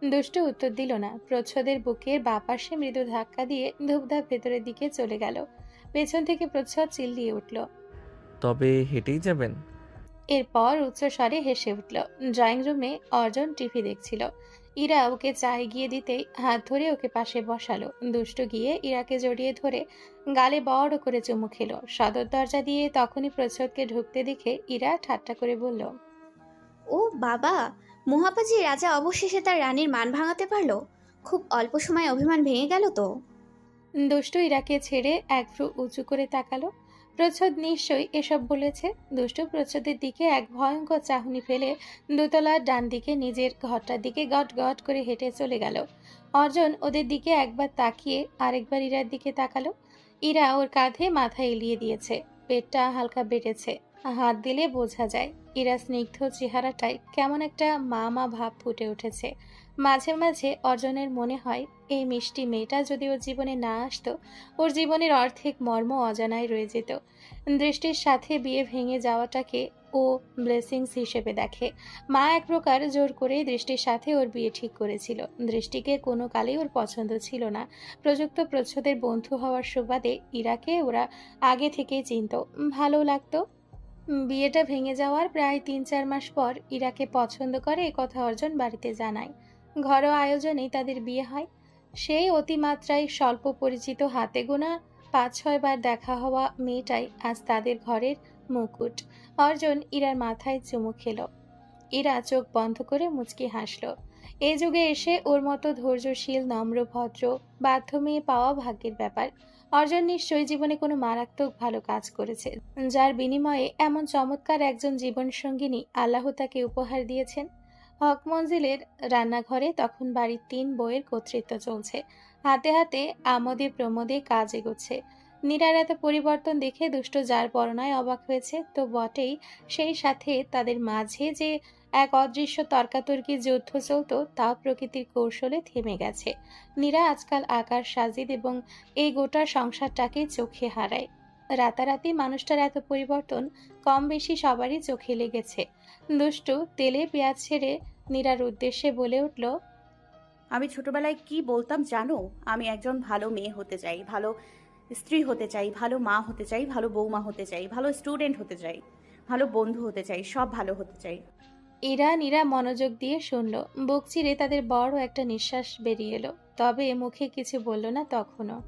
দুষ্টু উত্তর দিল না। প্রচ্ছদের বুকের বাপাশে মৃদু ধাক্কা দিয়ে ধূপধাপ ভেতরের দিকে চলে গেল। পেছন থেকে প্রচ্ছদ চিল্লিয়ে উঠল। তবে হেঁটেই যাবেন? এরপর উচ্চস্বরে হেসে উঠল। ড্রয়িং রুমে অর্জন টিভি দেখছিল। ইরা ওকে চা এগিয়ে দিতেই হাত ধরে ওকে পাশে বসালো। দুষ্টু গিয়ে ইরাকে জড়িয়ে ধরে গালে বড় করে চুমু খেলো। সদর দরজা দিয়ে তখনই প্রচ্ছদকে ঢুকতে দেখে ইরা ঠাট্টা করে বলল, ও বাবা, মহাপাজি রাজা অবশেষে তার রানীর মান ভাঙাতে পারলো। খুব অল্প সময় অভিমান ভেঙে গেল তো। দুষ্টু ইরাকে ছেড়ে এক ভ্রু উঁচু করে তাকালো। প্রচ্ছদ নিশ্চয়ই এসব বলেছে। দুষ্টু প্রচ্ছদের দিকে এক ভয়ঙ্কর চাহনি ফেলে দোতলার ডান দিকে নিজের ঘরটার দিকে গট গট করে হেঁটে চলে গেল। অর্জন ওদের দিকে একবার তাকিয়ে আরেকবার ইরার দিকে তাকালো। ইরা ওর কাঁধে মাথা এলিয়ে দিয়েছে। পেটটা হালকা বেড়েছে। হাত দিলে বোঝা যায়। ইরা স্নিগ্ধ চেহারাটায় কেমন একটা মা মা ভাব ফুটে উঠেছে। মাঝে মাঝে অর্জনের মনে হয়, এই মিষ্টি মেয়েটা যদি ওর জীবনে না আসতো, ওর জীবনের অর্ধেক মর্ম অজানায় রয়ে যেত। দৃষ্টির সাথে বিয়ে ভেঙে যাওয়াটাকে ও ব্লেসিংস হিসেবে দেখে। মা এক প্রকার জোর করেই দৃষ্টির সাথে ওর বিয়ে ঠিক করেছিল। দৃষ্টিকে কোনো কালেই ওর পছন্দ ছিল না। প্রযুক্ত প্রচ্ছদের বন্ধু হওয়ার সুবাদে ইরাকে ওরা আগে থেকেই চিনত, ভালো লাগতো। বিয়েটা ভেঙে যাওয়ার প্রায় ৩-৪ মাস পর ইরাকে পছন্দ করে এ কথা অর্জন বাড়িতে জানায়। ঘরোয়া আয়োজনেই তাদের বিয়ে হয়। সেই অতিমাত্রায় স্বল্প পরিচিত হাতে গোনা ৫-৬ বার দেখা হওয়া মেয়েটাই আজ তাদের ঘরের মুকুট। অর্জন ইরার মাথায় চুমু খেলো। ইরা চোখ বন্ধ করে মুচকি হাসল। এই যুগে এসে ওর মতো ধৈর্যশীল, নম্র, ভদ্র, বাধ্য মেয়ে পাওয়া ভাগ্যের ব্যাপার। অর্জন নিশ্চয়ই জীবনে কোনো মারাত্মক ভালো কাজ করেছে, যার বিনিময়ে এমন চমৎকার একজন জীবনসঙ্গিনী আল্লাহ তাকে উপহার দিয়েছেন। হক মঞ্জিলের রান্নাঘরে তখন বাড়ির ৩ বউয়ের কর্তৃত্ব চলছে। হাতে হাতে আমোদে প্রমোদে কাজ এগোচ্ছে। নীরার এত পরিবর্তন দেখে দুষ্ট যার পরনায় অবাক হয়েছে তো বটেই, সেই সাথে তাদের মাঝে যে এক অদৃশ্য তর্কাতর্কির যুদ্ধ চলত তা প্রকৃতির কৌশলে থেমে গেছে। নীরা আজকাল আকাশ সাজিদ এবং এই গোটা সংসারটাকে চোখে হারায়। রাতারাতি মানুষটার এত পরিবর্তন কম বেশি সবারই চোখে লেগেছে। দুষ্টু তেলে পেঁয়াজ ছেড়ে নীরার উদ্দেশ্যে বলে উঠল, আমি ছোটবেলায় কি বলতাম জানো? আমি একজন ভালো মেয়ে হতে চাই, ভালো স্ত্রী হতে চাই, ভালো মা হতে চাই, ভালো বৌমা হতে চাই, ভালো স্টুডেন্ট হতে চাই, ভালো বন্ধু হতে চাই, সব ভালো হতে চাই। এরা নীরা মনোযোগ দিয়ে শুনল। বুক চিরে তাদের বড় একটা নিঃশ্বাস বেরিয়ে এলো। তবে মুখে কিছু বলল না তখনও।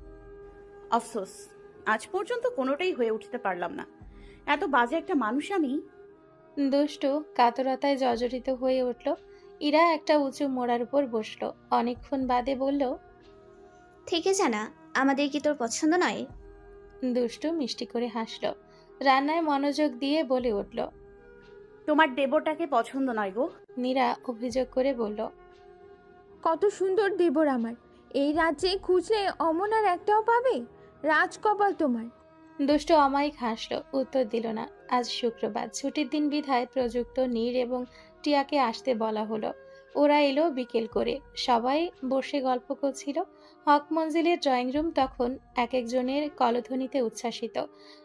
আফসোস, আজ পর্যন্ত কোনোটাই হয়ে উঠতে পারলাম না। এত বাজে একটা মানুষ আমি। দুষ্টু কাতরতায় জর্জরিত হয়ে উঠল। ইরা একটা উঁচু মোড়ার উপর বসল। অনেকক্ষণ বাদে বলল, থেকে জানা, আমাদের কি তোর পছন্দ নয়? দুষ্টু মিষ্টি করে হাসল। রান্নায় মনোযোগ দিয়ে বলে উঠল, তোমার দেবরটাকে পছন্দ নয় গো। নীরা অভিযোগ করে বলল, কত সুন্দর দেবর আমার! এই রাজ্যে খুঁজলে অমন আর একটাও পাবে? রাজকপাল তোমার। দুষ্টু অমায়িক হাসল, উত্তর দিল না। আজ শুক্রবার, ছুটির দিন বিধায় প্রযুক্ত নীর এবং টিয়াকে আসতে বলা হলো। ওরা এলো বিকেল করে। সবাই বসে গল্প করছিল। হক মঞ্জিলের ড্রয়িং রুম তখন এক একজনের কলধ্বনিতে উচ্ছ্বাসিত।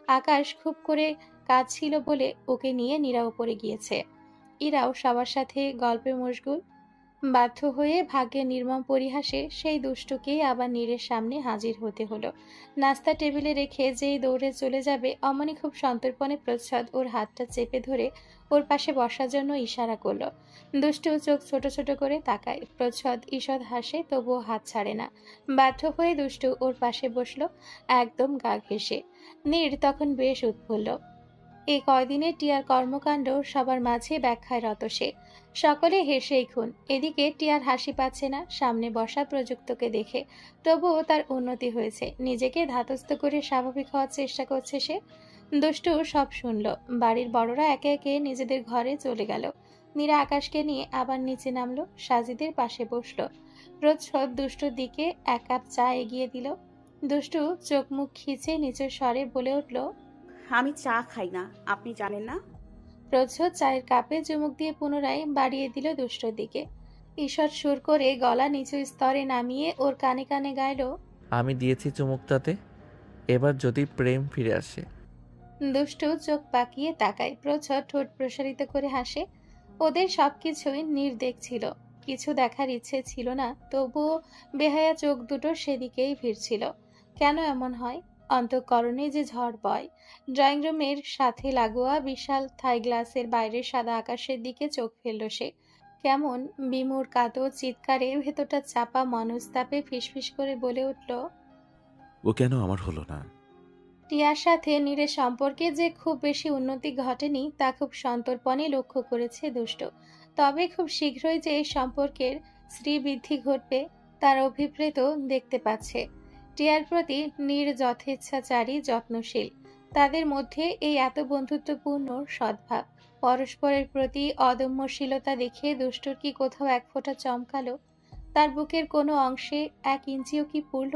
আকাশ খুব করে কাঁদছিল বলে ওকে নিয়ে নীরা উপরে গিয়েছে। ইরাও সবার সাথে গল্পে মশগুল। বাধ্য হয়ে ভাগ্যের নির্মম পরিহাসে সেই দুষ্টুকেই আবার নীরের সামনে হাজির হতে হলো। নাস্তা টেবিলে রেখে যেই দৌড়ে চলে যাবে অমনি খুব সন্তর্পণে প্রচ্ছদ ওর হাতটা চেপে ধরে ওর পাশে বসার জন্য ইশারা করলো। দুষ্টু চোখ ছোট ছোট করে তাকায়। প্রচ্ছদ ঈষৎ হাসে, তবুও হাত ছাড়ে না। বাধ্য হয়ে দুষ্টু ওর পাশে বসলো, একদম গা ঘেঁষে। নীর তখন বেশ উৎফুল্ল। এই কয়দিনে টিয়ার কর্মকাণ্ড সবার মাঝে ব্যাখ্যায় রত সে। সকলে হেসেই খুন। এদিকে টিয়ার হাসি পাচ্ছে না সামনে বসা প্রযুক্তকে দেখে। তবুও তার উন্নতি হয়েছে। নিজেকে ধাতস্থ করে স্বাভাবিক হওয়ার চেষ্টা করছে সে। দুষ্টু সব শুনল। বাড়ির বড়রা একে একে নিজেদের ঘরে চলে গেল। নীরা আকাশকে নিয়ে আবার নিচে নামলো, সাজিদের পাশে বসলো। প্রচ্ছদ দুষ্টুর দিকে 1 কাপ চা এগিয়ে দিল। দুষ্টু চোখ মুখ খিচে নিচের স্বরে বলে উঠল, আমি চা খাই না, আপনি জানেন না। প্রচ্ছদ চায়ের কাপে চুমুক দিয়ে পুনরায় বাড়িয়ে দিল দুষ্টর দিকে। ঈষৎ সুর করে গলা নিচু স্তরে নামিয়ে ওর কানে কানে গাইল, আমি দিয়েছি চুমুকটাতে, এবার যদি প্রেম ফিরে আসে। দুষ্টু চোখ পাকিয়ে তাকায়। প্রচ্ছদ ঠোঁট প্রসারিত করে হাসে। ওদের সবকিছুই নীর দেখছিল। কিছু দেখার ইচ্ছে ছিল না, তবুও বেহায়া চোখ দুটো সেদিকেই ভিড়ছিল। কেন এমন হয়? অন্তঃকরণে যে ঝড় বয়। ড্রয়িং রুমের সাথে লাগোয়া বিশাল থাই গ্লাসের বাইরের সাদা আকাশের দিকে চোখ ফেলল সে। কেমন বিমূঢ় কাতর চিৎকারে ভেতরটা চাপা মনস্তাপে ফিসফিস করে বলে উঠল, ও কেন আমার হলো না? টিয়ার সাথে নীরের সম্পর্কে যে খুব বেশি উন্নতি ঘটেনি তা খুব সন্তর্পণে লক্ষ্য করেছে দুষ্টু। তবে খুব শীঘ্রই যে এই সম্পর্কের শ্রীবৃদ্ধি ঘটবে তার অভিপ্রেত দেখতে পাচ্ছে। টিয়ার প্রতি নীর যথেচ্ছাচারী, যত্নশীল। তাদের মধ্যে এই এত বন্ধুত্বপূর্ণ সদ্ভাব, পরস্পরের প্রতি অদম্যশীলতা দেখে দুষ্টুর কি কোথাও এক ফোঁটা চমকালো? তার বুকের কোনো অংশে 1 ইঞ্চিও কি পুড়ল?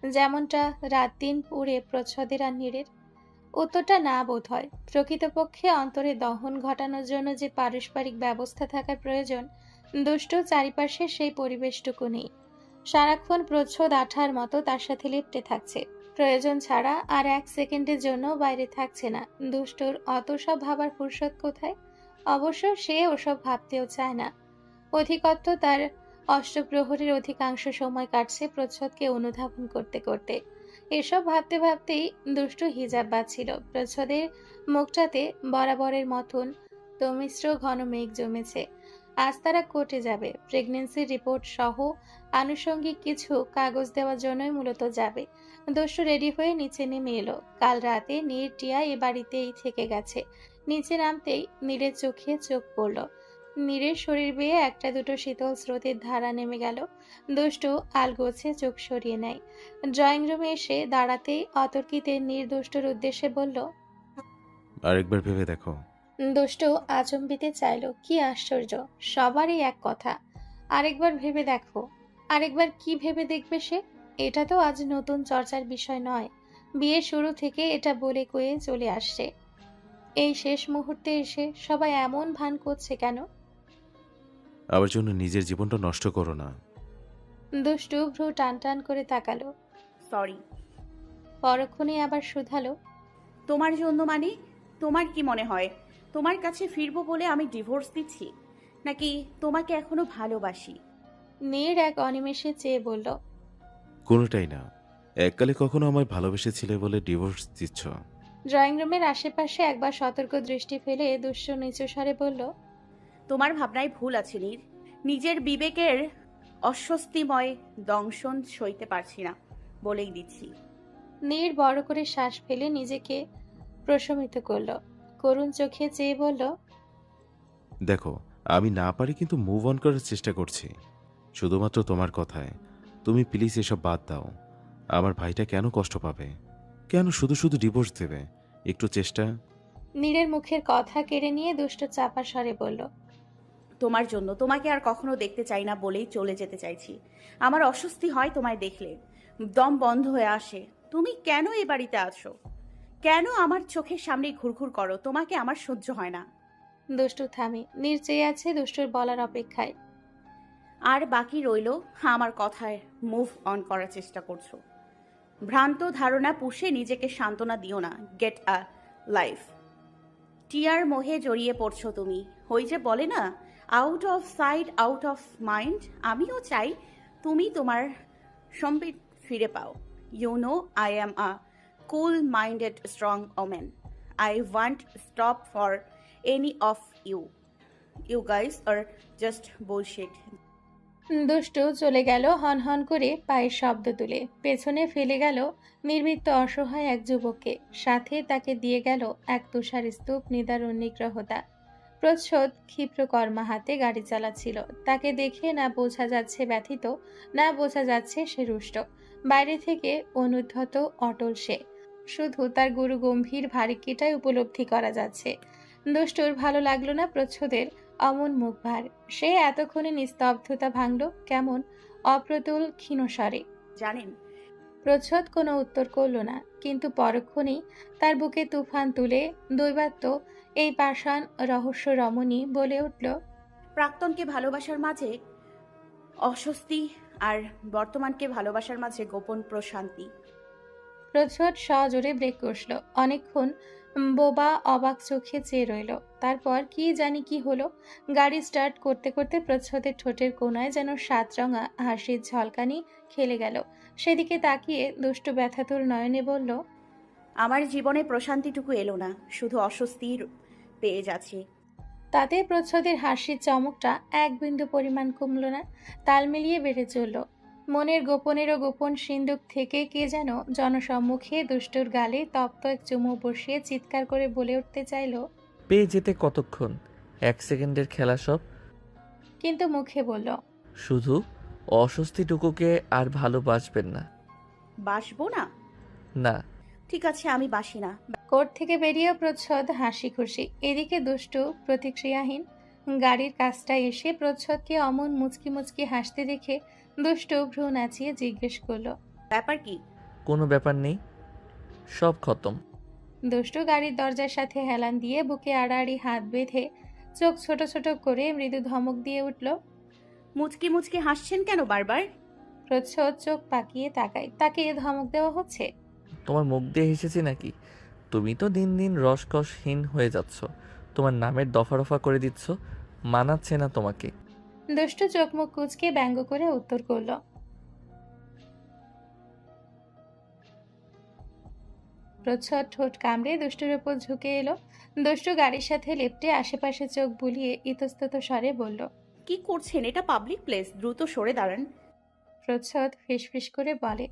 যেমনটা রাত দিন পুড়ে প্রচ্ছদের আর নীরের? উত্তরটা না বোধ হয়। প্রকৃতপক্ষে অন্তরে দহন ঘটানোর জন্য যে পারস্পরিক ব্যবস্থা থাকার প্রয়োজন, দুষ্টু চারিপাশে সেই পরিবেশটুকু নেই। সারাক্ষণ প্রচ্ছদ আঠার মতো তার সাথে লিপ্টে থাকছে, প্রয়োজন ছাড়া আর 1 সেকেন্ডের জন্য বাইরে থাকছে না। দুষ্টুর অত সব ভাবার ফুরসত কোথায়? অবশ্য সে ওসব ভাবতেও চায় না। অধিকত্ব তার অষ্টপ্রহরের অধিকাংশ সময় কাটছে প্রচ্ছদকে অনুধাবন করতে করতে। এসব ভাবতে ভাবতেই দুষ্টু হিজাব বাঁধছিল। প্রচ্ছদের মুখটাতে বরাবরের মতন তমিশ্র ঘন মেঘ জমেছে। আজ তারা কোর্টে যাবে। প্রেগনেন্সির রিপোর্ট সহ আনুষঙ্গিক কিছু কাগজ দেওয়ার জন্যই মূলত যাবে। দুষ্টু রেডি হয়ে নিচে নেমে এলো। কাল রাতে নীর টিয়া এ বাড়িতেই থেকে গেছে। নিচে নামতেই নীরের চোখে চোখ পড়ল। নীরের শরীর বেয়ে একটা দুটো শীতল স্রোতের ধারা নেমে গেল। দুষ্টু আলগোছে চোখ সরিয়ে নেয়। ড্রয়িং রুমে এসে দাঁড়াতেই অতর্কিতে নীর দুষ্টুর উদ্দেশ্যে বলল, আরেকবার ভেবে দেখো। দুষ্টু আচম্বিতে চাইল। কি আশ্চর্য, সবারই এক কথা। আরেকবার ভেবে দেখো। আরেকবার কি ভেবে দেখবে সে? এটা তো আজ নতুন চর্চার বিষয় নয়। বিয়ের শুরু থেকে এটা বলে কয়ে চলে আসছে। এই শেষ মুহূর্তে এসে সবাই এমন ভান করছে কেন? আমার জন্য নিজের জীবনটা নষ্ট করো না। দুষ্টু ভ্রু টান টান করে তাকালো। সরি। পরক্ষণে আবার শুধালো, তোমার জন্য মানে? তোমার কি মনে হয় তোমার কাছে ফিরবো বলে আমি ডিভোর্স দিচ্ছি, নাকি তোমাকে এখনো ভালোবাসি? নীর এক অনিমেষে চেয়ে বলল, কোনোটাই না। এককালে কখনো আমায় ভালোবেসেছিলে বলে ডিভোর্স দিচ্ছ? ড্রয়িং রুমের আশেপাশে একবার সতর্ক দৃষ্টি ফেলে দুষ্টু নিচু স্বরে বলল, তোমার ভাবনায় ভুল আছে নীর। নিজের বিবেকের অস্বস্তিময় দংশন সইতে পারছি না, বলেই দিচ্ছি। নীর বড় করে শ্বাস ফেলে নিজেকে প্রশমিত করল। করুণ চোখে চেয়ে বলল, দেখো, আমি না পারি কিন্তু মুভ অন করার চেষ্টা করছি, শুধুমাত্র তোমার কথায়। তুমি প্লিজ এসব বাদ দাও। আমার ভাইটা কেন কষ্ট পাবে? কেন শুধু শুধু ডিভোর্স দেবে? একটু চেষ্টা। নীরের মুখের কথা কেড়ে নিয়ে দুষ্টু চাপা স্বরে বলল, তোমার জন্য তোমাকে আর কখনো দেখতে চাই না বলেই চলে যেতে চাইছি। আমার অস্বস্তি হয় তোমায় দেখলে, দম বন্ধ হয়ে আসে। তুমি কেন এই বাড়িতে আছো? কেন আমার চোখের সামনে ঘুরঘুর করো? তোমাকে আমার সহ্য হয় না। দুষ্টু থামে। নীর চেয়ে আছে দুষ্টুর বলার অপেক্ষায়। আর বাকি রইল আমার কথায় মুভ অন করার চেষ্টা করছো। ভ্রান্ত ধারণা পুষে নিজেকে সান্ত্বনা দিও না। Get a life. টিয়ার মোহে জড়িয়ে পড়ছো তুমি। ওই যে বলে না, out of sight out of mind. আমিও চাই তুমি তোমার সম্বিত ফিরে পাও। You know I am a cool minded strong women. I want stop for any of you. You guys are just bullshit. দুষ্টু চলে গেল হন হন করে পায়ের শব্দ তুলে। পেছনে ফেলে গেল নির্বৃত্ত অসহায় এক যুবককে। সাথে তাকে দিয়ে গেল এক তুষার স্তূপ নিদারুণ নিগ্রহতা। প্রচ্ছদ ক্ষিপ্র কর্মা হাতে গাড়ি চালাচ্ছিল। তাকে দেখে না বোঝা যাচ্ছে ব্যথিত, না বোঝা যাচ্ছে সে রুষ্ট। বাইরে থেকে অনুদ্ধত অটল সে। শুধু তার গুরু গম্ভীর ভারিক্কিটাই উপলব্ধি করা যাচ্ছে। দুষ্টুর ভালো লাগলো না প্রচ্ছদের অমন মুখ ভার। সে এতক্ষণে নিস্তব্ধতা ভাঙল কেমন অপ্রতুল ক্ষীণস্বরে। জানেন, প্রচ্ছদ কোনো উত্তর করল না, কিন্তু পরক্ষণেই তার বুকে তুফান তুলে দৈবাত্য এই পাষাণ রহস্য রমণী বলে উঠল, প্রাক্তনকে ভালোবাসার মাঝে অস্বস্তি, আর বর্তমানকে ভালোবাসার মাঝে গোপন প্রশান্তি। প্রচ্ছদ সজোরে ব্রেক কষল। অনেকক্ষণ বোবা অবাক চোখে চেয়ে রইল। তারপর কি জানি কি হলো, গাড়ি স্টার্ট করতে করতে প্রচ্ছদের ঠোঁটের কোণায় যেন সাতরঙা হাসির ঝলকানি খেলে গেল। সেদিকে তাকিয়ে দুষ্টু ব্যথাতুর নয়নে বলল, আমার জীবনে প্রশান্তিটুকু এলো না, শুধু অস্বস্তির পেয়ে যাচ্ছি। তাতে প্রচ্ছদের হাসির চমকটা এক বিন্দু পরিমাণ কমল না, তাল মিলিয়ে বেড়ে চলল। মনের গোপনেরও গোপন সিন্দুক থেকে কে যেন জনসম্মুখে দুষ্টুর গালে তপ্ত এক চুমু বসিয়ে চিৎকার করে বলে উঠতে চাইল, পেয়ে যেতে কতক্ষণ, 1 সেকেন্ডের খেলা সব। কিন্তু মুখে বলল, শুধু অস্বস্তিটুকুকে আর ভালোবাসবেন না। বাসবো না? না। ঠিক আছে, আমি বাসি না। কোর্ট থেকে বেরিয়েও প্রচ্ছদ হাসি খুশি। এদিকে দুষ্টু প্রতিক্রিয়াহীন। গাড়ির কাছটায় এসে প্রচ্ছদকে অমন মুচকি মুচকি হাসতে দেখে দুষ্টু ভ্রু নাচিয়ে জিজ্ঞেস করল, ব্যাপার কি? কোনো ব্যাপার নেই, সব খতম। দুষ্টু গাড়ির দরজার সাথে হেলান দিয়ে বুকে আড়াআড়ি হাত বেঁধে চোখ ছোট ছোট করে মৃদু ধমক দিয়ে উঠল। মুচকি মুচকি হাসছেন কেন বারবার? প্রচ্ছদ চোখ পাকিয়ে তাকায়। তাকে এ ধমক দেওয়া হচ্ছে? তোমার মুখ দিয়ে হেসেছি নাকি? তুমি তো দিন দিন রসকসহীন হয়ে যাচ্ছ, তোমার নামের দফা রফা করে দিচ্ছ, মানাচ্ছে না তোমাকে। দুষ্টু চোখ মুখ কুঁচকে ব্যঙ্গ করে উত্তর করল। প্রচ্ছদ ঠোঁট কামড়ে দুষ্টুর উপর ঝুঁকে এলো। দুষ্টু গাড়ির সাথে লেপ্টে আশেপাশে চোখ বুলিয়ে ইতস্তত স্বরে বলল, কি করছেন? এটা পাবলিক প্লেস, দ্রুত সরে দাঁড়ান। প্রচ্ছদ ফিসফিস করে বলে।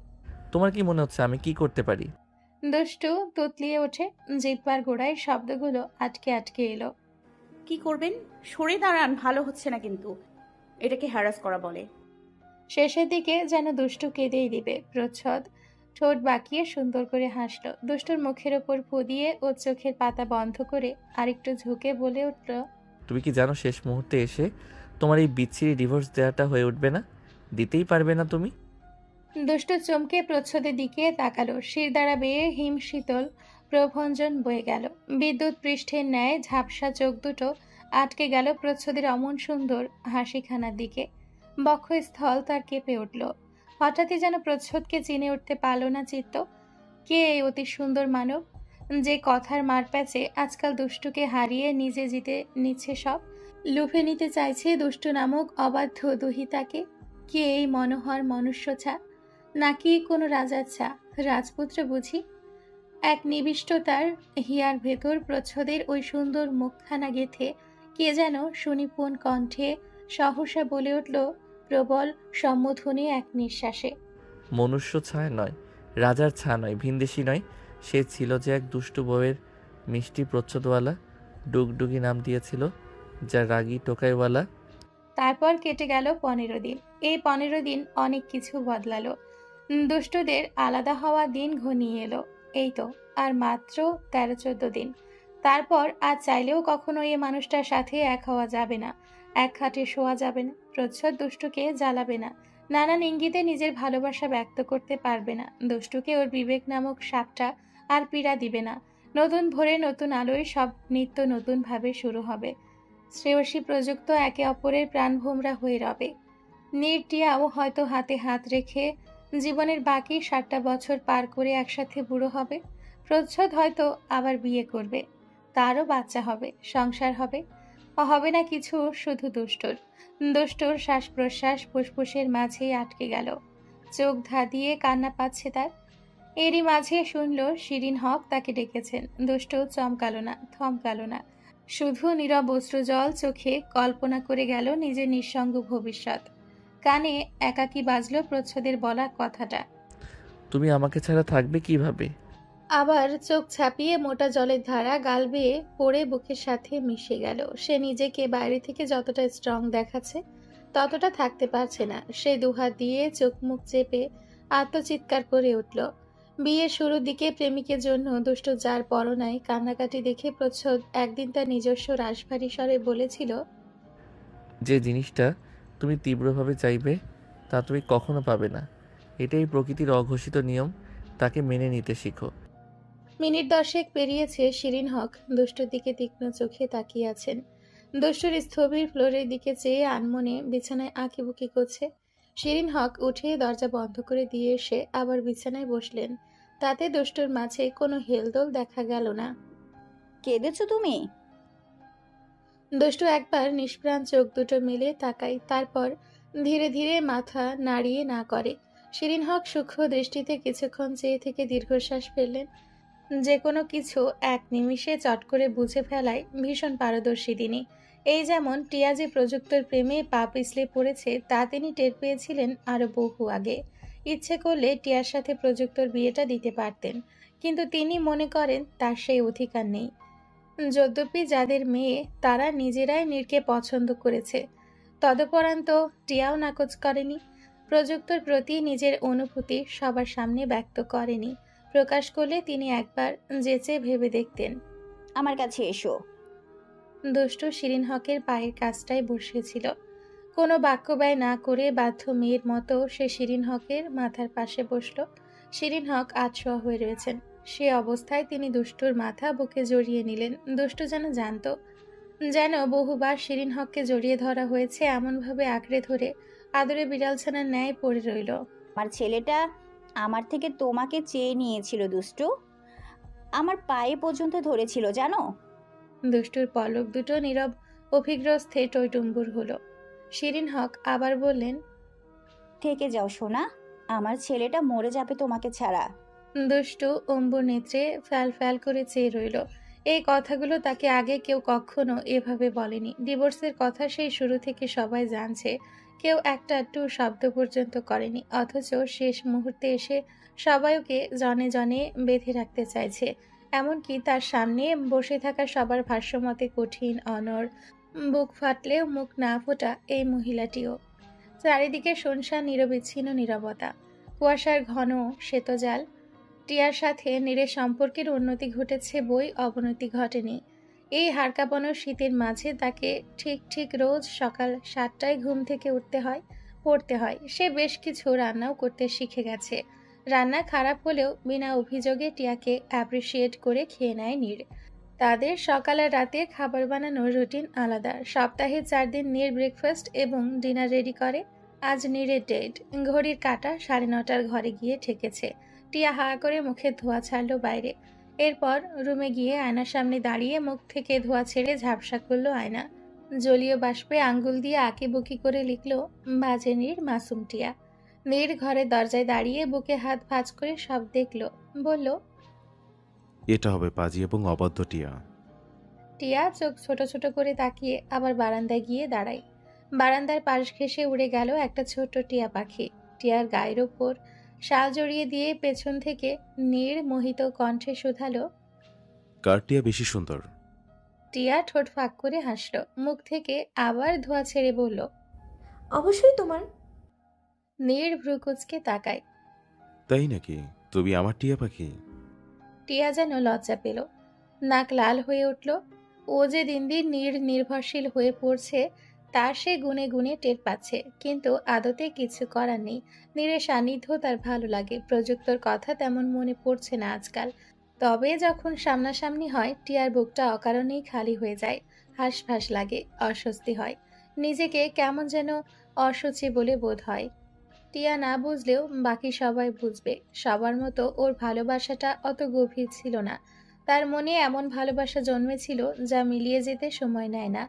তোমার কি মনে হচ্ছে আমি কি করতে পারি? দুষ্টু তুতলিয়ে ওঠে। জিহ্বার গোড়ায় শব্দগুলো আটকে আটকে এলো। কি করবেন? সরে দাঁড়ান, ভালো হচ্ছে না কিন্তু। এটাকে হ্যারাস করা বলে। শেষের দিকে যেন দুষ্টু কেঁদেই দিবে। প্রচ্ছদ ঠোঁট বাঁকিয়ে সুন্দর করে হাসল। দুষ্টুর মুখের ওপর ফু দিয়ে ও চোখের পাতা বন্ধ করে আরেকটু ঝুঁকে বলে উঠল, তুমি কি জানো শেষ মুহূর্তে এসে তোমার এই বিচ্ছিরি ডিভোর্স দেওয়াটা হয়ে উঠবে না? দিতেই পারবে না তুমি। দুষ্টু চমকে প্রচ্ছদের দিকে তাকালো। শিরদাঁড়া বেয়ে হিম শীতল প্রভঞ্জন বয়ে গেল। বিদ্যুৎ পৃষ্ঠের ন্যায় ঝাপসা চোখ দুটো আটকে গেল প্রচ্ছদের অমন সুন্দর হাসিখানার দিকে। বক্ষস্থল তার কেঁপে উঠল। হঠাৎই যেন প্রচ্ছদকে চিনে উঠতে পারল না চিত্ত। কে এই অতি সুন্দর মানব, যে কথার মারপ্যাচে আজকাল দুষ্টুকে হারিয়ে নিজে জিতে নিচ্ছে সব, লুফে নিতে চাইছে দুষ্টু নামক অবাধ্য দুহিতাকে? কে এই মনোহর মনুষ্যছা? নাকি কোনো রাজাচ্ছা, রাজপুত্র বুঝি? এক নিবিষ্টতার হিয়ার ভেতর প্রচ্ছদের ওই সুন্দর মুখখানা গেথে কে যেন সুনিপুণ কণ্ঠে সহসা বলে উঠল প্রবল সম্বোধনে এক নিঃশ্বাসে, মনুষ্য ছায়া নয়, রাজার ছা নয়, ভিনদেশি নয়, সে ছিল যে এক দুষ্টু বউয়ের মিষ্টি প্রচ্ছদওয়ালা, ডুগডুগি নাম দিয়েছিল, যা রাগী টোকাইওয়ালা। তারপর কেটে গেল 15 দিন। এই 15 দিন অনেক কিছু বদলালো। দুষ্টদের আলাদা হওয়া দিন ঘনিয়ে এলো। এই তো আর মাত্র 13-14 দিন। তারপর আর চাইলেও কখনো এই মানুষটার সাথে এক হওয়া যাবে না, এক খাটে শোয়া যাবে না। প্রচ্ছদ দুষ্টুকে জ্বালাবে না, নানান ইঙ্গিতে নিজের ভালোবাসা ব্যক্ত করতে পারবে না। দুষ্টুকে ওর বিবেক নামক সাপটা আর পীড়া দিবে না। নতুন ভোরে নতুন আলোয় সব নিত্য নতুনভাবে শুরু হবে। শ্রেয়সী প্রযুক্ত একে অপরের প্রাণভোমরা হয়ে রবে। নির্টিয়াও হয়তো হাতে হাত রেখে জীবনের বাকি 7টা বছর পার করে একসাথে বুড়ো হবে। প্রচ্ছদ হয়তো আবার বিয়ে করবে, তারও বাচ্চা হবে, সংসার হবে। হবে না কিছু, শুধু দুষ্টুর শ্বাস প্রশ্বাস ফুসফুসের মাঝেই আটকে গেল। চোখ ধাঁধিয়ে কান্না পাচ্ছে তার। এরই মাঝে শুনল শিরিন হক তাকে ডেকেছেন। দুষ্টু চমকালো না, থমকালো না, শুধু নীরব অশ্রুজল চোখে কল্পনা করে গেল নিজের নিঃসঙ্গ ভবিষ্যৎ। কানে একাকী বাজল প্রচ্ছদের বলা কথাটা। তুমি আমাকে ছাড়া থাকবে কিভাবে? আবার চোখ ছাপিয়ে মোটা জলের ধারা গাল বেয়ে পড়ে বুকের সাথে মিশে গেল। সে নিজেকে বাইরে থেকে যতটা স্ট্রং দেখাচ্ছে ততটা থাকতে পারছে না। সে দুহাত দিয়ে চোখ মুখ চেপে আত্মচিৎকার করে উঠল। বিয়ের শুরুর দিকে প্রেমিকের জন্য দুষ্টু যার পরনায় কান্নাকাটি দেখে প্রচ্ছদ একদিন তার নিজস্ব রাশভারী স্বরে বলেছিল, যে জিনিসটা তুমি তীব্রভাবে চাইবে তা তুমি কখনো পাবে না। এটাই প্রকৃতির অঘোষিত নিয়ম, তাকে মেনে নিতে শিখো। মিনিট 10 পেরিয়েছে। শিরিন হক দুষ্টুর দিকে তীক্ষ্ণ চোখে তাকিয়ে আছেন। দুষ্টুর স্থবির ফ্লোরের দিকে চেয়ে আনমনে বিছানায় আঁকিবুকি করছে। শিরিন হক উঠে দরজা বন্ধ করে দিয়ে এসে আবার বিছানায় বসলেন। তাতে দুষ্টুর মাঝে কোনো হেলদোল দেখা গেল না। কেঁদেছো তুমি? দুষ্টু একবার নিষ্প্রাণ চোখ দুটো মেলে তাকায়, তারপর ধীরে ধীরে মাথা নাড়িয়ে না করে। শিরিন হক সূক্ষ্ম দৃষ্টিতে কিছুক্ষণ চেয়ে থেকে দীর্ঘশ্বাস ফেললেন। যে কোনো কিছু এক নিমিষে চট করে বুঝে ফেলায় ভীষণ পারদর্শী তিনি। এই যেমন টিয়া যে প্রযুক্তর প্রেমে পা পিছলে পড়েছে তা তিনি টের পেয়েছিলেন আরো বহু আগে। ইচ্ছে করলে টিয়ার সাথে প্রযুক্তর বিয়েটা দিতে পারতেন, কিন্তু তিনি মনে করেন তার সেই অধিকার নেই। যদ্যপি যাদের মেয়ে তারা নিজেরাই নীরকে পছন্দ করেছে, তদুপরান্ত টিয়াও নাকচ করেনি। প্রযুক্তর প্রতি নিজের অনুভূতি সবার সামনে ব্যক্ত করেনি। প্রকাশ করলে তিনি একবার যেচে ভেবে দেখতেন। আমার কাছে এসো। দুষ্টু শিরিন হকের পায়ের কাছটায় বসেছিল। কোনো বাক্য ব্যয় না করে বাধ্য মেয়ের মতো সে শিরিন হকের মাথার পাশে বসল। শিরিন হক আধশোয়া হয়ে রয়েছেন। সে অবস্থায় তিনি দুষ্টুর মাথা বুকে জড়িয়ে নিলেন। দুষ্টু যেন জানত, যেন বহুবার শিরিন হককে জড়িয়ে ধরা হয়েছে, এমনভাবে আঁকড়ে ধরে আদরে বিড়ালছানার ন্যায় পড়ে রইল। আমার ছেলেটা আমার থেকে তোমাকে চেয়ে নিয়েছিল দুষ্টু। আমার পায়ে পর্যন্ত ধরেছিল জানো। দুষ্টুর পলক দুটো নীরব অভিগ্রস্তে টইটুম্বুর হলো। শিরিন হক আবার বললেন, থেকে যাও সোনা, আমার ছেলেটা মরে যাবে তোমাকে ছাড়া। দুষ্টু অম্বুর নেত্রে ফ্যাল ফ্যাল করে চেয়ে রইল। এই কথাগুলো তাকে আগে কেউ কখনো এভাবে বলেনি। ডিভোর্সের কথা সেই শুরু থেকে সবাই জানছে, কেউ একটা টু শব্দ পর্যন্ত করেনি, অথচ শেষ মুহূর্তে এসে সবাই ওকে জনে জনে বেঁধে রাখতে চাইছে। এমনকি তার সামনে বসে থাকা সবার ভাষ্যমতে কঠিন, অনড়, বুক ফাটলেও মুখ না ফোটা এই মহিলাটিও। চারিদিকে শুনশান নিরবিচ্ছিন্ন নীরবতা, কুয়াশার ঘন শ্বেতজাল। টিয়ার সাথে নীরের সম্পর্কের উন্নতি ঘটেছে বই, অবনতি ঘটেনি। এই হাড়কাঁপানো শীতের মাঝে তাকে ঠিক ঠিক রোজ সকাল 7টায় ঘুম থেকে উঠতে হয়, পড়তে হয়। সে বেশ কিছু রান্নাও করতে শিখে গেছে। রান্না খারাপ হলেও বিনা অভিযোগে টিয়াকে অ্যাপ্রিসিয়েট করে খেয়ে নেয় নীর। তাদের সকাল আর রাতে খাবার বানানোর রুটিন আলাদা। সপ্তাহে 4 দিন নীর ব্রেকফাস্ট এবং ডিনার রেডি করে। আজ নীরের ডেট। ঘড়ির কাঁটা 9:30টার ঘরে গিয়ে ঠেকেছে। টিয়া হা করে মুখে ধোঁয়া ছাড়লো বাইরে। এরপর রুমে গিয়ে আয়নার সামনে দাঁড়িয়ে মুখ থেকে ধোঁয়া ছেড়ে ঝাপসা করলো আয়না। জলীয় বাষ্পে আঙ্গুল দিয়ে আঁকিবুকি করে লিখল, বাজে নীর, মাসুম টিয়া। নীর ঘরের দরজায় দাঁড়িয়ে বুকে হাত ভাঁজ করে সব দেখল। বলল, এটা হবে পাজি এবং অবাধ্য টিয়া। টিয়া চোখ ছোট ছোট করে তাকিয়ে আবার বারান্দায় গিয়ে দাঁড়ায়। বারান্দার পাশ ঘেঁষে উড়ে গেল একটা ছোট্ট টিয়া পাখি। টিয়ার গায়ের ওপর শাল জড়িয়ে দিয়ে পেছন থেকে নীর মোহিত কণ্ঠে শুধালো, কার টিয়া বেশি সুন্দর? টিয়া ঠোঁট ফাঁক করে হাসল। মুখ থেকে আবার ধোঁয়া ছেড়ে বলল, অবশ্যই তোমার। নীর ভ্রুকুচকে তাকায়। তাই নাকি? তুমি আমার টিয়া পাখি? টিয়া যেন লজ্জা পেল, নাক লাল হয়ে উঠল। ও যে দিন দিন নির্ভরশীল হয়ে পড়ছে তা সে গুনে গুনে টের পাচ্ছে, কিন্তু আদতে কিছু করার নেই। নীরের সান্নিধ্য তার ভালো লাগে। প্রযুক্তর কথা তেমন মনে পড়ছে না আজকাল। তবে যখন সামনাসামনি হয় টিয়ার বুকটা অকারণেই খালি হয়ে যায়। হাঁসফাঁস লাগে, অস্বস্তি হয়, নিজেকে কেমন যেন অসুচি বলে বোধ হয়। টিয়া না বুঝলেও বাকি সবাই বুঝবে। সবার মতো ওর ভালোবাসাটা অত গভীর ছিল না। তার মনে এমন ভালোবাসা জন্মেছিল যা মিলিয়ে যেতে সময় নেয় না।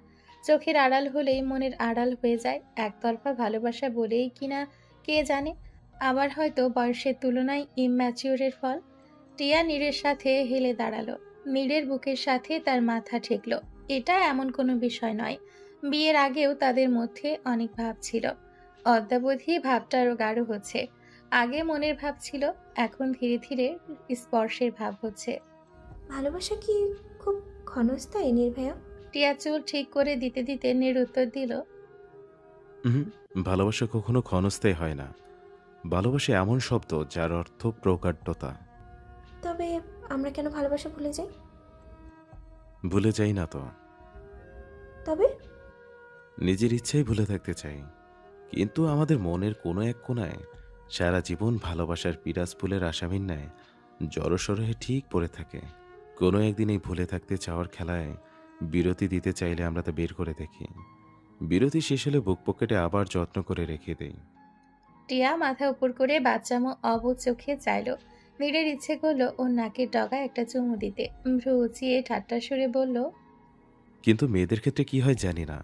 চোখের আড়াল হলেই মনের আড়াল হয়ে যায়। একতরফা ভালোবাসা বলেই কিনা কে জানে, আবার হয়তো বয়সের তুলনায় ইম্যাচিওরের ফল। টিয়া নীরের সাথে হেলে দাঁড়ালো। নীরের বুকের সাথে তার মাথা ঠেকলো। এটা এমন কোনো বিষয় নয়। বিয়ের আগেও তাদের মধ্যে অনেক ভাব ছিল। অদ্যাবধি ভাবটা আরো গাঢ় হচ্ছে। আগে মনের ভাব ছিল, এখন ধীরে ধীরে স্পর্শের ভাব হচ্ছে। ভালোবাসা কি খুব ক্ষণস্থায়ী নির্ভয়া? টিয়া চুল ঠিক করে দিতে দিতে নীর উত্তর দিল, ভালোবাসা কখনো ক্ষণস্থায়ী হয় না। ভালোবাসা এমন শব্দ যার অর্থ প্রকাণ্ডতা। তবে আমরা কেন ভালোবাসা ভুলে যাই? ভুলে যাই না তো, তবে নিজের ইচ্ছাই ভুলে থাকতে চাই। কিন্তু আমাদের মনের কোনো এক কোণায় সারা জীবন ভালোবাসার পিরাজ ফুলের আসামির ন্যায় জড়সড় হয়ে ঠিক পড়ে থাকে। কোনো একদিন এই ভুলে থাকতে চাওয়ার খেলায় বিরতি দিতে চাইলে আমরা তা বের করে দেখি। বিরতি শেষ হলে বুক পকেটে আবার যত্ন করে রেখে দেই। টিয়া মাথা উপর করে বাচ্চামো অবুঝ চোখে চাইল। নীরের ইচ্ছে করলো ওর নাকের ডগায় একটা চুমু দিতে। ভ্রু উঁচিয়ে ঠাট্টা সুরে বলল, কিন্তু মেয়েদের ক্ষেত্রে কি হয় জানি না,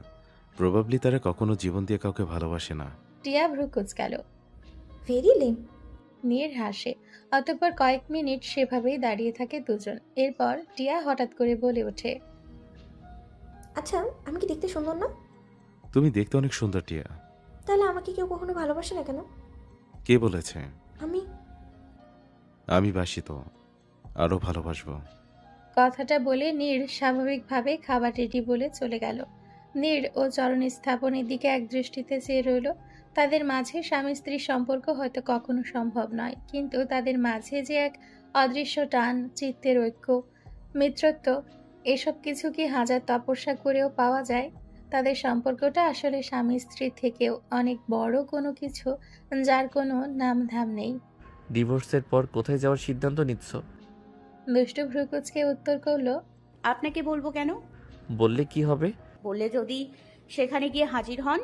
প্রবাবলি তারা কখনো জীবন দিয়ে কাউকে ভালোবাসে না। টিয়া ভ্রু কুচকাল। Very lame. নীর হাসে। অতঃপর কয়েক মিনিট সেভাবেই দাঁড়িয়ে থাকে দুজন। এরপর টিয়া হঠাৎ করে বলে ওঠে, আচ্ছা, আমি কি দেখতে সুন্দর না? তুমি দেখতে অনেক সুন্দর টিয়া। তাহলে আমাকে কেউ কখনো ভালোবাসে না কেন? কে বলেছে? আমি আমি বাসি তো, আরো ভালোবাসবো। কথাটা বলে নীর স্বাভাবিকভাবে খাবার রেডি বলে চলে গেল। নীর ও চরণ স্থাপনের দিকে এক দৃষ্টিতে চেয়ে রইল। তাদের মাঝে স্বামী স্ত্রীর সম্পর্ক হয়তো কখনো সম্ভব নয়, কিন্তু তাদের মাঝে যে এক অদৃশ্য টান, চিত্তের ঐক্য, মিত্রত্ব, এসব কিছু কি হাজার তপস্যা করেও পাওয়া যায়? তাদের সম্পর্কটা আসলে স্বামী স্ত্রীর থেকেও অনেক বড় কোনো কিছু, যার কোনো নামধাম নেই। ডিভোর্সের পর কোথায় যাওয়ার সিদ্ধান্ত নিচ্ছ? দুষ্টু ভ্রুকুচকে উত্তর করল, আপনাকে বলবো কেন? বললে কি হবে? বললে যদি সেখানে গিয়ে হাজির হন।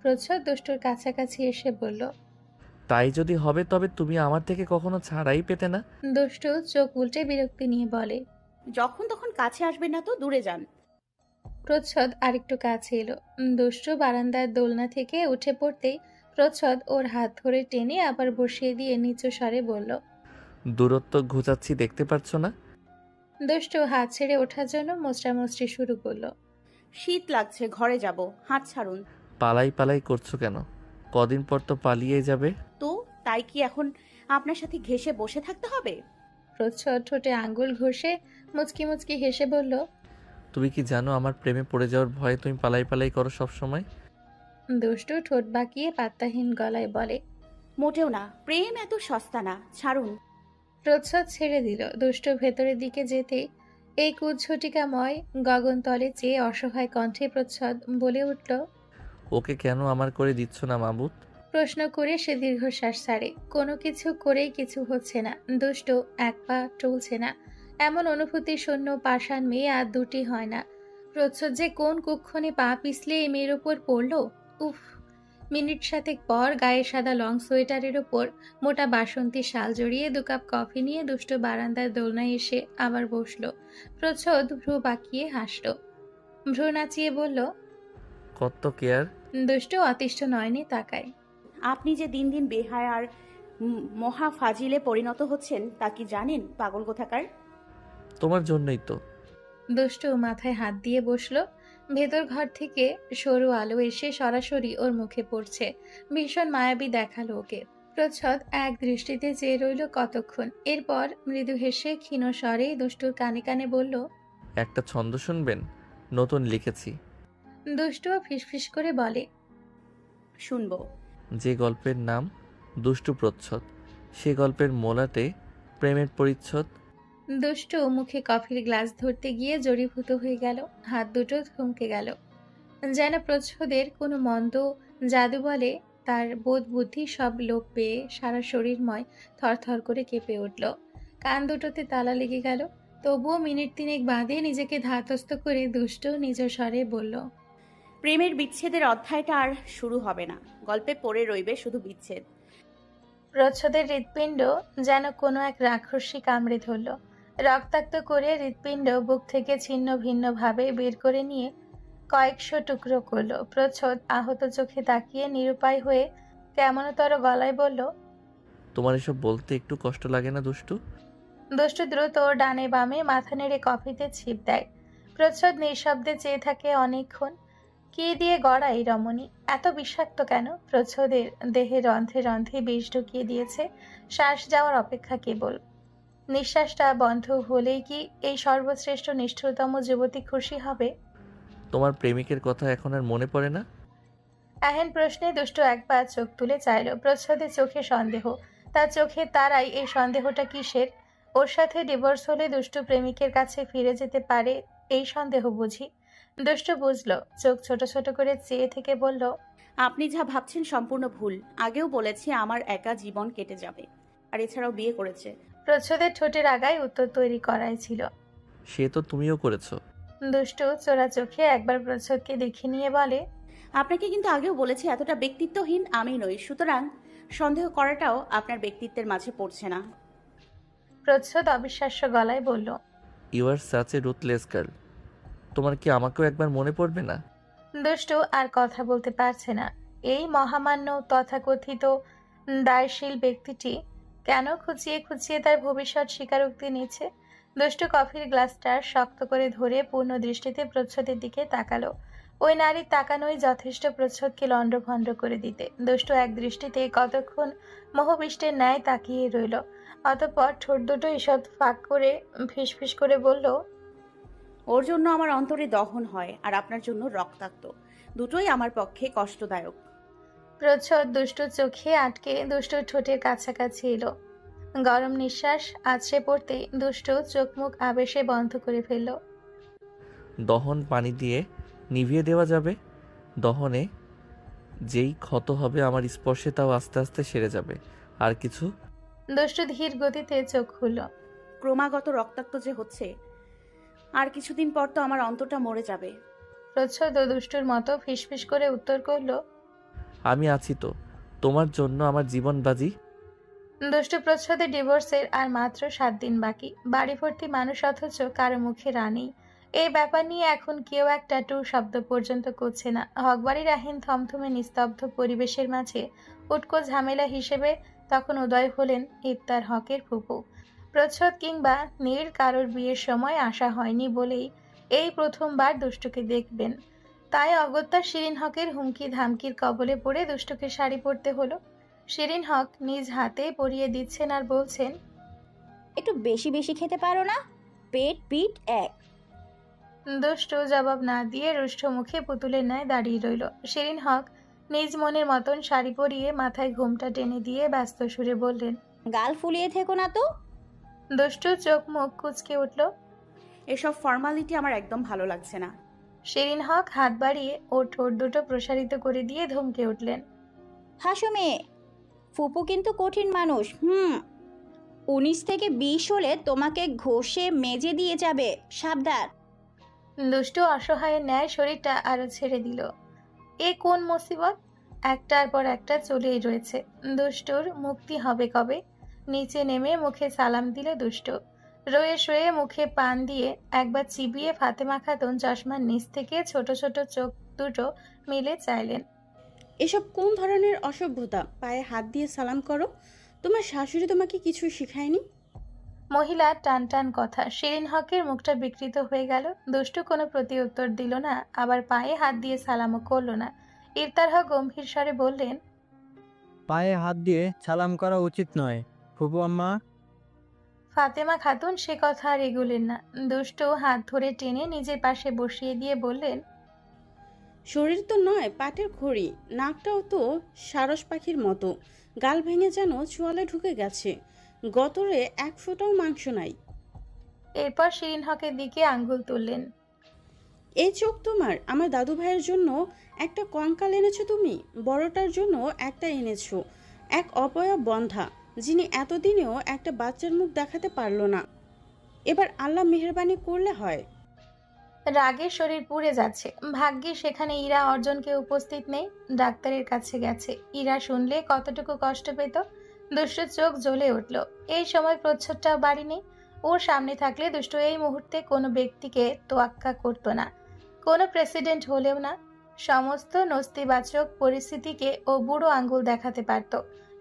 প্রচ্ছদ দুষ্টুর কাছাকাছি এসে বলল। তাই যদি হবে তবে তুমি আমার থেকে কখনো ছাড়াই পেতে না। দুষ্টু চোখ উল্টে বিরক্তি নিয়ে বলে। যখন তখন কাছে আসবেন না তো, দূরে যান। প্রচ্ছদ আরেকটু কাছে এলো। দুষ্টু বারান্দার দোলনা থেকে উঠে পড়তেই প্রচ্ছদ ওর হাত ধরে টেনে আবার বসিয়ে দিয়ে নিচু স্বরে বলল। দূরত্ব ঘুচাচ্ছি দেখতে পারছ না? দুষ্টু হাত ছেড়ে ওঠার জন্য মোচড়ামুচড়ি শুরু করলো। শীত লাগছে, ঘরে যাব, হাত ছাড়ুন। পালাই পালাই করছো কেন? কদিন পর তো পালিয়ে যাবে। তো তাই কি এখন আপনার সাথে ঘেঁষে বসে থাকতে হবে? প্রচ্ছদ ঠোঁটে আঙ্গুল ঘষে মুচকি মুচকি হেসে বলল। তুমি কি জানো আমার প্রেমে পড়ে যাওয়ার ভয়ে তুমি পালাই পালাই করো সব সময়? দুষ্টু ঠোঁট বাঁকিয়ে পাত্তাহীন গলায় বলে। মোটেও না, প্রেম এত সস্তা না, ছাড়ুন। প্রচ্ছদ ছেড়ে দিল। দুষ্টু ভেতরের দিকে যেতেই এই কুজ্ঝটিকাময় গগনতলে চেয়ে অসহায় কণ্ঠে প্রচ্ছদ বলে উঠল। ওকে কেন আমার করে দিচ্ছ না মাবুত? প্রশ্ন করে সে দীর্ঘশ্বাস ছাড়ে। কোনো কিছু করেই কিছু হচ্ছে না। দুষ্টু এক পা চলছে না। এমন অনুভূতি শূন্য পাষাণ মেয়ে আর দুটি হয় না। প্রচ্ছদ যে কোন কুক্ষণে পা পিছলে এই মেয়ের ওপর পড়ল। উফ! মিনিট সাতেক পর গায়ে সাদা লং সোয়েটারের ওপর মোটা বাসন্তী শাল জড়িয়ে 2 কাপ কফি নিয়ে দুষ্টু বারান্দার দোলনায় এসে আবার বসলো। প্রচ্ছদ ভ্রু বাঁকিয়ে হাসল। ভ্রু নাচিয়ে বলল। কত কেয়ার। দুষ্টু অতিষ্ঠ নয়নে তাকায়। আপনি যে দিন দিন বেহায় আর মহা ফাজিলে পরিণত হচ্ছেন তা কি জানেন, পাগল কোথাকার? তোমার জন্যই তো। দুষ্টু মাথায় হাত দিয়ে বসলো। ভেতর ঘর থেকে সরু আলো এসে সরাসরি ওর মুখে পড়ছে। ভীষণ মায়াবী দেখালো ওকে। প্রচ্ছদ এক দৃষ্টিতে চেয়ে রইল কতক্ষণ। এরপর মৃদু হেসে ক্ষীণ স্বরে দুষ্টুর কানে কানে বলল। একটা ছন্দ শুনবেন? নতুন লিখেছি। দুষ্টুও ফিসফিস করে বলে। শুনবো। যে গল্পের নাম দুষ্টু প্রচ্ছদ, সে গল্পের মোলাতে প্রেমের পরিচ্ছদ। দুষ্টু মুখে কফির গ্লাস ধরতে গিয়ে জড়ীভূত হয়ে গেল। হাত দুটো থমকে গেল। যেন প্রচ্ছদের কোনো মন্দ জাদু বলে তার বোধ বুদ্ধি সব লোপ পেয়ে সারা শরীরময় থরথর করে কেঁপে উঠল। কান দুটোতে তালা লেগে গেল। তবুও মিনিট 3 বাদে নিজেকে ধাতস্থ করে দুষ্টু নিজ স্বরে বলল। প্রেমের বিচ্ছেদের অধ্যায়টা আর শুরু হবে না, গল্পে পড়ে রইবে শুধু বিচ্ছেদ। প্রচ্ছদের হৃৎপিণ্ড যেন কোনো এক রাক্ষসী কামড়ে ধরল। রক্তাক্ত করে হৃৎপিণ্ড বুক থেকে ছিন্ন ভিন্ন ভাবে বের করে নিয়ে কয়েকশো টুকরো করলো। প্রচ্ছদ আহত চোখে তাকিয়ে নিরুপায় হয়ে কেমনতর গলায় বলল। তোমার এসব বলতে একটু কষ্ট লাগে না দুষ্টু? দুষ্টু দ্রুত ডানে বামে মাথা নেড়ে কফিতে ছিপ দেয়। প্রচ্ছদ নিঃশব্দে চেয়ে থাকে অনেকক্ষণ। কি দিয়ে গড়া এই রমণী? এত বিষাক্ত কেন? প্রচ্ছদের দেহে রন্ধ্রে রন্ধ্রে বিষ ঢুকিয়ে দিয়েছে। শ্বাস যাওয়ার অপেক্ষা কেবল। নিঃশ্বাসটা বন্ধ হলেই কি এই সর্বশ্রেষ্ঠ নিষ্ঠুরতম যুবতী খুশি হবে? তোমার প্রেমিকের কথা এখন আর মনে পড়ে না? এহেন প্রশ্নে দুষ্টু একবার চোখ তুলে চাইল। প্রচ্ছদের চোখে সন্দেহ। তার চোখে তারাই এই সন্দেহটা কিসের? ওর সাথে ডিভোর্স হলে দুষ্টু প্রেমিকের কাছে ফিরে যেতে পারে এই সন্দেহ বুঝি? দুষ্টু বুঝলো। চোখ ছোট ছোট করে চেয়ে থেকে বলল। আপনি যা ভাবছেন সম্পূর্ণ ভুল। আগেও বলেছি আমার একা জীবন কেটে যাবে, আর এছাড়াও বিয়ে করেছে। প্রচ্ছদের ঠোঁটের আগায় উত্তর তৈরি করাই ছিল। সে তো তুমিও করেছো। দুষ্টু চোরা চোখে একবার প্রচ্ছদকে দেখে নিয়ে বলে। আপনাকে কিন্তু আগেও বলেছি এতটা ব্যক্তিত্বহীন আমি নই, সুতরাং সন্দেহ করাটাও আপনার ব্যক্তিত্বের মাঝে পড়ছে না। প্রচ্ছদ অবিশ্বাস্য গলায় বলল, you are such a ruthless girl. তোমার কি আমাকেও একবার মনে পড়বে না? দুষ্টু আর কথা বলতে পারছে না। এই মহামান্য তথাকথিত দায়শীল ব্যক্তিটি কেন খুঁচিয়ে খুঁচিয়ে তার ভবিষ্যৎ স্বীকারোক্তি নিচ্ছে? দুষ্টু কফির গ্লাসটা শক্ত করে ধরে পূর্ণ দৃষ্টিতে প্রচ্ছদের দিকে তাকালো। ওই নারীর তাকানোই যথেষ্ট প্রচ্ছদকে লণ্ডভণ্ড করে দিতে। দুষ্টু এক দৃষ্টিতে কতক্ষণ মোহবিষ্টের ন্যায় তাকিয়ে রইল। অতঃপর ঠোঁট দুটো ঈষৎ ফাঁক করে ফিসফিস করে বলল, ওর জন্য আমার অন্তরে দহন হয়, আর আপনার জন্য রক্তাক্ত। দুটোই আমার পক্ষে কষ্টদায়ক। প্রচ্ছদ দুষ্টুর চোখে আটকে দুষ্টুর ঠোঁটের কাছাকাছি এলো। গরম নিঃশ্বাস আছড়ে পড়তে দুষ্টু চোখ মুখ আবেশে বন্ধ করে ফেলল। দহন পানি দিয়ে নিভিয়ে দেওয়া যাবে। দহনে যেই ক্ষত হবে আমার স্পর্শে তাও আস্তে আস্তে সেরে যাবে। আর কিছু? দুষ্টু ধীর গতিতে চোখ খুলল। ক্রমাগত রক্তাক্ত যে হচ্ছে, আর কিছুদিন পর তো আমার অন্তরটা মরে যাবে। প্রচ্ছদ ও দুষ্টুর মতো ফিসফিস করে উত্তর করল, আমি আছি তো, তোমার জন্য আমার জীবন বাজি। দুষ্টু প্রচ্ছদের ডিভোর্সের আর মাত্র 7 দিন বাকি। বাড়ি ভর্তি মানুষ, অথচ কারো মুখে রানী। এই ব্যাপার নিয়ে এখন কেউ একটা টু শব্দ পর্যন্ত করছে না। হকবাড়ির আহিন থমথমে নিস্তব্ধ পরিবেশের মাঝে উটকো ঝামেলা হিসেবে তখন উদয় হলেন ইফতার হকের ফুপু। প্রচ্ছদ কিংবা নীর কারোর বিয়ের সময় আসা হয়নি বলেই এই প্রথমবার দুষ্টুকে দেখবেন। তাই অগত্যা শিরিন হকের হুমকি ধামকির কবলে পড়ে দুষ্টুকে শাড়ি পরতে হলো। শিরিন হক নিজ হাতে পরিয়ে দিচ্ছেন আর বলছেন, একটু বেশি বেশি খেতে পারো না? পেট পিট এক। দুষ্টু জবাব না দিয়ে রুষ্ট মুখে পুতুলের ন্যায় দাঁড়িয়ে রইল। শিরিন হক নিজ মনের মতন শাড়ি পরিয়ে মাথায় ঘোমটা টেনে দিয়ে ব্যস্ত সুরে বললেন, গাল ফুলিয়ে থেকো না তো। দুষ্টু চোখ মুখ কুঁচকে উঠল। এসব ফর্মালিটি আমার একদম ভালো লাগছে না। শিরিন হক হাত বাড়িয়ে ওর ঠোঁট দুটো প্রসারিত করে দিয়ে ধমকে উঠলেন, হাসো মেয়ে, ফুপু কিন্তু কঠিন মানুষ। 19 থেকে 20 হলে তোমাকে ঘষে মেজে দিয়ে যাবে, সাবধান। দুষ্টু অসহায়ের ন্যায় শরীরটা আরো ছেড়ে দিল। এ কোন মুসিবত! একটার পর একটা চলেই রয়েছে। দুষ্টুর মুক্তি হবে কবে? নিচে নেমে মুখে সালাম দিল দুষ্টু। রয়ে শয়ে মুখে পান দিয়ে একবার চিবিয়ে ফাতেমা খাতুন চশমার নিচ থেকে ছোট ছোট চোখ দুটো মিলে চাইলেন, এসব কোন ধরনের অসভ্যতা? পায়ে হাত দিয়ে সালাম করো। তোমার শাশুড়ি তোমাকে কিছু শিখায়নি? মহিলার টান টান কথা। শিরিন হকের মুখটা বিকৃত হয়ে গেল। দুষ্টু কোনো প্রতি উত্তর দিল না, আবার পায়ে হাত দিয়ে সালামও করল না। ইফতার হক গম্ভীর স্বরে বললেন, পায়ে হাত দিয়ে সালাম করা উচিত নয় ফুপু আম্মা। ফাতেমা খাতুন সে কথা আর এগুলেন না। দুষ্টু হাত ধরে টেনে নিজের পাশে বসিয়ে দিয়ে বললেন, শরীর তো নয় পাটের খড়ি, নাকটাও তো সারস পাখির মতো। গাল ভেঙে যেন চোয়ালে ঢুকে গেছে। গতরে 1 ফোঁটাও মাংস নাই। এরপর শিরিন হকের দিকে আঙ্গুল তুললেন। এই চোখ তোমার? আমার দাদু ভাইয়ের জন্য একটা কঙ্কাল এনেছো তুমি, বড়টার জন্য একটা এনেছো। এক অপয়া বন্ধা, যিনি এতদিনেও একটা বাচ্চার মুখ দেখাতে পারলো না। এবার আল্লাহ মেহেরবানি করলে হয়। রাগে শরীর পুড়ে যাচ্ছে। ভাগ্যে সেখানে ইরা অর্জনকে উপস্থিত নেই, ডাক্তারের কাছে গেছে। ইরা শুনলে কতটুকু কষ্ট পেত। দুষ্টুর চোখ জ্বলে উঠল। এই সময় প্রচ্ছদটাও বাড়ি নেই। ওর সামনে থাকলে দুষ্টু এই মুহূর্তে কোনো ব্যক্তিকে তোয়াক্কা করতো না, কোনো প্রেসিডেন্ট হলেও না। সমস্ত নস্তিবাচক পরিস্থিতিকে ও বুড়ো আঙ্গুল দেখাতে পারত।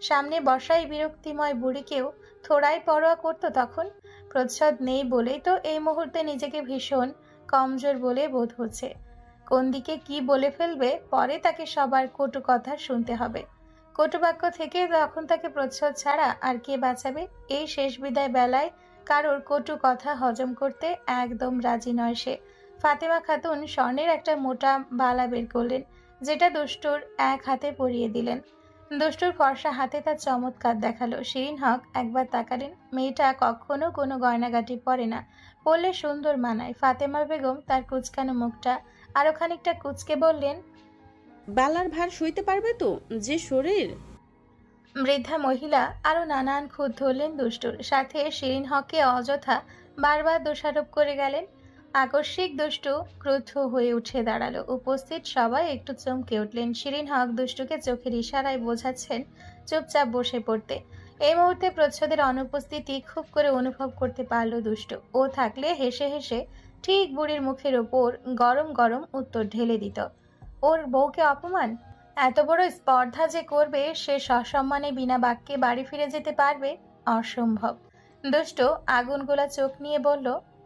সামনে বসাই বিরক্তিময় বুড়িকেও থোড়াই পরোয়া করতো তখন। প্রচ্ছদ নেই বলেই তো এই মুহূর্তে নিজেকে ভীষণ কমজোর বলে বোধ হচ্ছে। কোন দিকে কি বলে ফেলবে, পরে তাকে সবার কটু কথা শুনতে হবে। কটুবাক্য থেকে তখন তাকে প্রচ্ছদ ছাড়া আর কে বাঁচাবে? এই শেষ বিদায় বেলায় কারোর কটু কথা হজম করতে একদম রাজি নয় সে। ফাতেমা খাতুন স্বর্ণের একটা মোটা বালা বের করলেন, যেটা দুষ্টুর এক হাতে পরিয়ে দিলেন। দুষ্টুর ফর্সা হাতে তার চমৎকার দেখালো। শিরিন হক একবার তাকালেন। মেয়েটা কখনো কোনো গয়নাগাটি পরে না, পরলে সুন্দর মানায়। ফাতেমা বেগম তার কুচকানো মুখটা আরো খানিকটা কুচকে বললেন, বালার ভার সইতে পারবে তো? যে শরীর! বৃদ্ধা মহিলা আরো নানান খুঁত ধরলেন দুষ্টুর। সাথে শিরিন হককে অযথা বারবার দোষারোপ করে গেলেন। আকস্মিক দুষ্টু ক্রুদ্ধ হয়ে উঠে দাঁড়ালো। উপস্থিত সবাই একটু চমকে উঠলেন। শিরিন হক দুষ্টুকে চোখের ইশারায় বোঝাচ্ছেন চুপচাপ বসে পড়তে। এই মুহূর্তে প্রচ্ছদের অনুপস্থিতি খুব করে অনুভব করতে পারল দুষ্ট। ও থাকলে হেসে হেসে ঠিক বুড়ির মুখের ওপর গরম গরম উত্তর ঢেলে দিত। ওর বউকে অপমান, এত বড় স্পর্ধা যে করবে, সে সসম্মানে বিনা বাক্যে বাড়ি ফিরে যেতে পারবে, অসম্ভব। দুষ্ট আগুন গোলা চোখ নিয়ে বলল,